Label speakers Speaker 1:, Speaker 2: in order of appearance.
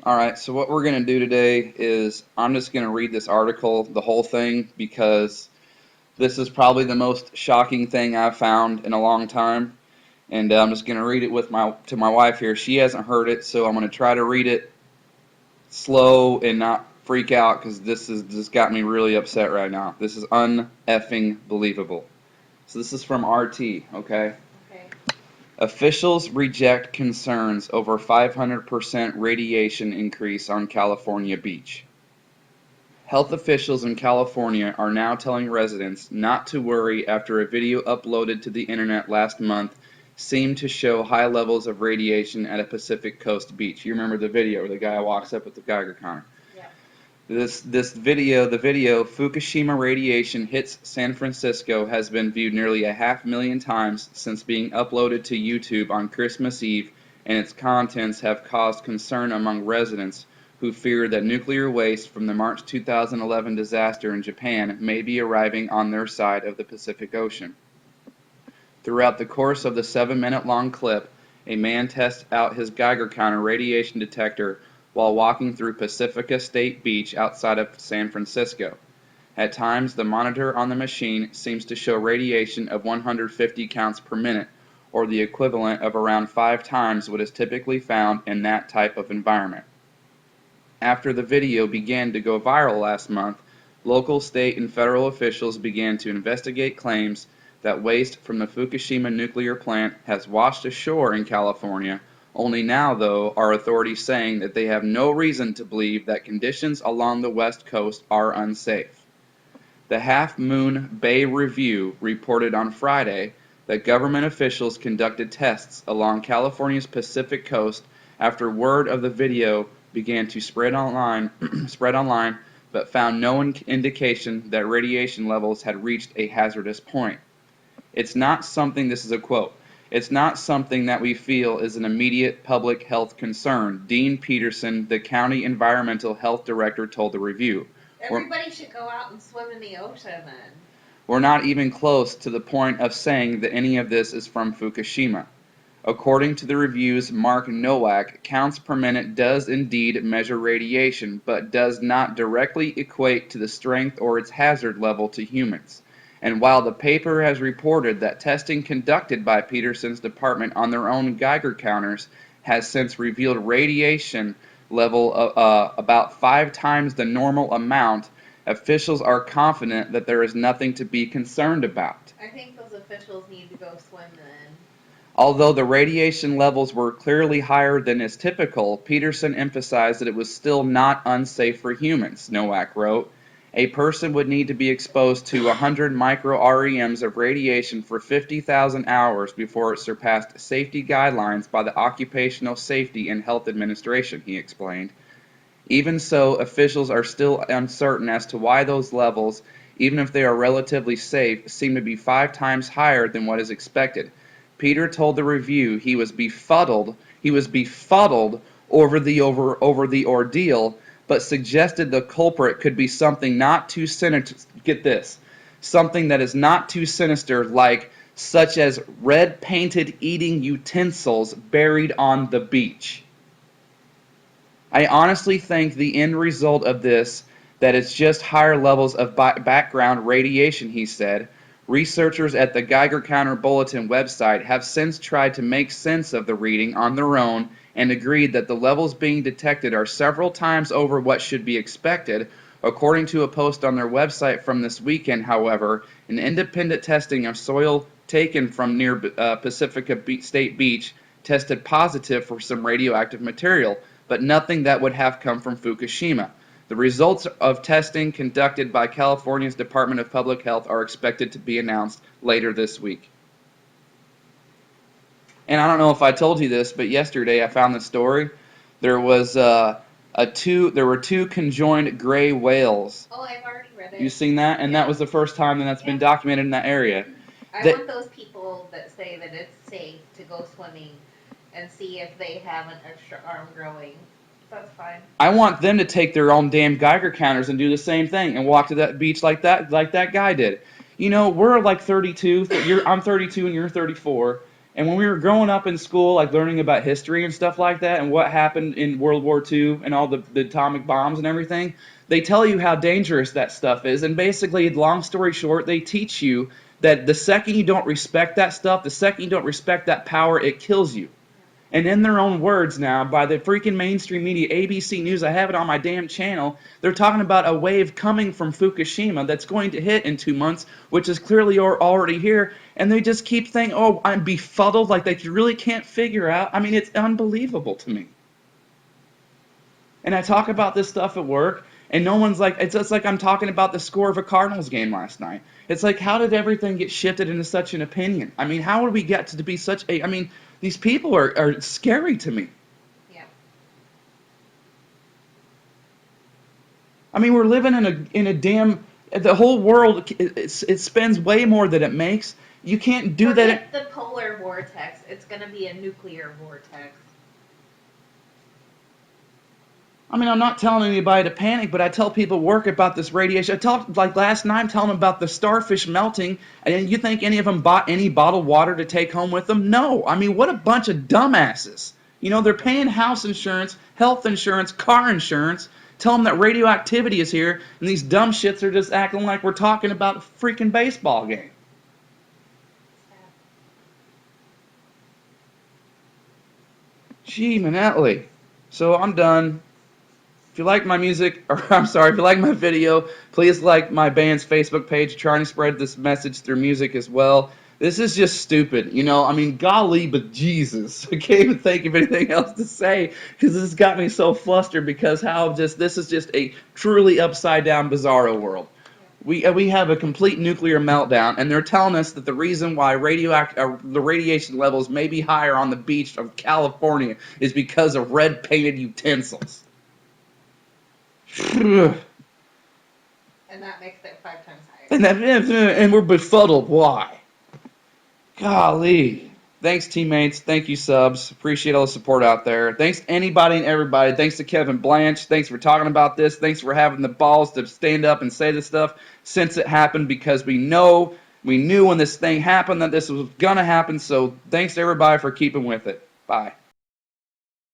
Speaker 1: All right, so what we're going to do today is I'm just going to read this article, the whole thing, because this is probably the most shocking thing I've found in a long time. And I'm just going to read it to my wife here. She hasn't heard it, so I'm going to try to read it slow and not freak out because this got me really upset right now. This is un-effing believable. So this is from RT, okay?
Speaker 2: Okay.
Speaker 1: Officials reject concerns over 500% radiation increase on California beach. Health officials in California are now telling residents not to worry after a video uploaded to the internet last month seemed to show high levels of radiation at a Pacific Coast beach. You remember the video where the guy walks up with the Geiger counter.
Speaker 2: Yeah.
Speaker 1: The video Fukushima radiation hits San Francisco has been viewed nearly 500,000 times since being uploaded to YouTube on Christmas Eve, and its contents have caused concern among residents who fear that nuclear waste from the March 2011 disaster in Japan may be arriving on their side of the Pacific Ocean. Throughout the course of the 7-minute-long clip, a man tests out his Geiger counter radiation detector while walking through Pacifica State Beach outside of San Francisco. At times, the monitor on the machine seems to show radiation of 150 counts per minute, or the equivalent of around 5 times what is typically found in that type of environment. After the video began to go viral last month, local, state, and federal officials began to investigate claims that waste from the Fukushima nuclear plant has washed ashore in California. Only now, though, are authorities saying that they have no reason to believe that conditions along the West Coast are unsafe. The Half Moon Bay Review reported on Friday that government officials conducted tests along California's Pacific coast after word of the video began to spread online, but found no indication that radiation levels had reached a hazardous point. It's not something, this is a quote, it's not something that we feel is an immediate public health concern, Dean Peterson, the county environmental health director, told the review.
Speaker 2: Everybody should go out and swim in the ocean then.
Speaker 1: We're not even close to the point of saying that any of this is from Fukushima. According to the review's Mark Nowak, counts per minute does indeed measure radiation, but does not directly equate to the strength or its hazard level to humans. And while the paper has reported that testing conducted by Peterson's department on their own Geiger counters has since revealed radiation level about 5 times the normal amount, officials are confident that there is nothing to be concerned about.
Speaker 2: I think those officials need to go swim then.
Speaker 1: Although the radiation levels were clearly higher than is typical, Peterson emphasized that it was still not unsafe for humans, Nowak wrote. A person would need to be exposed to 100 micro-REMs of radiation for 50,000 hours before it surpassed safety guidelines by the Occupational Safety and Health Administration, he explained. Even so, officials are still uncertain as to why those levels, even if they are relatively safe, seem to be 5 times higher than what is expected. Peter told the review he was befuddled over the ordeal, but suggested the culprit could be something not too sinister. Get this, something that is not too sinister, such as red painted eating utensils buried on the beach. I honestly think the end result of this that it's just higher levels of background radiation, he said. Researchers at the Geiger Counter Bulletin website have since tried to make sense of the reading on their own and agreed that the levels being detected are several times over what should be expected. According to a post on their website from this weekend, however, an independent testing of soil taken from near Pacifica State Beach tested positive for some radioactive material, but nothing that would have come from Fukushima. The results of testing conducted by California's Department of Public Health are expected to be announced later this week. And I don't know if I told you this, but yesterday I found the story. There was there were 2 conjoined gray whales.
Speaker 2: Oh, I've already read it.
Speaker 1: You seen that? And that was the first time that's been documented in that area.
Speaker 2: I want those people that say that it's safe to go swimming and see if they have an extra arm growing. That's fine.
Speaker 1: I want them to take their own damn Geiger counters and do the same thing and walk to that beach like that guy did. You know, we're like 32. I'm 32 and you're 34. And when we were growing up in school, like learning about history and stuff like that, and what happened in World War II and all the atomic bombs and everything, they tell you how dangerous that stuff is. And basically, long story short, they teach you that the second you don't respect that stuff, the second you don't respect that power, it kills you. And in their own words now, by the freaking mainstream media, ABC News, I have it on my damn channel, they're talking about a wave coming from Fukushima that's going to hit in 2 months, which is clearly already here, and they just keep saying, oh, I'm befuddled, like they really can't figure out. I mean, it's unbelievable to me. And I talk about this stuff at work, and no one's like, it's just like I'm talking about the score of a Cardinals game last night. It's like, how did everything get shifted into such an opinion? I mean, how would we get to be such a, I mean, these people are scary to me.
Speaker 2: Yeah.
Speaker 1: I mean, we're living in a damn, the whole world, it spends way more than it makes. You can't do that.
Speaker 2: Forget the polar vortex. It's going to be a nuclear vortex.
Speaker 1: I mean, I'm not telling anybody to panic, but I tell people at work about this radiation. I talked, like last night, I'm telling them about the starfish melting, and you think any of them bought any bottled water to take home with them? No. I mean, what a bunch of dumbasses. You know, they're paying house insurance, health insurance, car insurance, tell them that radioactivity is here, and these dumb shits are just acting like we're talking about a freaking baseball game. Gee, Manetly. So I'm done. If you like my music, or I'm sorry, if you like my video, please like my band's Facebook page, trying to spread this message through music as well. This is just stupid, you know, I mean, golly, but Jesus. I can't even think of anything else to say, because this got me so flustered, because this is just a truly upside-down, bizarro world. We have a complete nuclear meltdown, and they're telling us that the reason why the radiation levels may be higher on the beach of California is because of red-painted utensils.
Speaker 2: And that makes it 5 times higher.
Speaker 1: And we're befuddled. Why? Golly. Thanks, teammates. Thank you, subs. Appreciate all the support out there. Thanks to anybody and everybody. Thanks to Kevin Blanche. Thanks for talking about this. Thanks for having the balls to stand up and say this stuff since it happened, because we knew when this thing happened that this was going to happen. So thanks to everybody for keeping with it. Bye.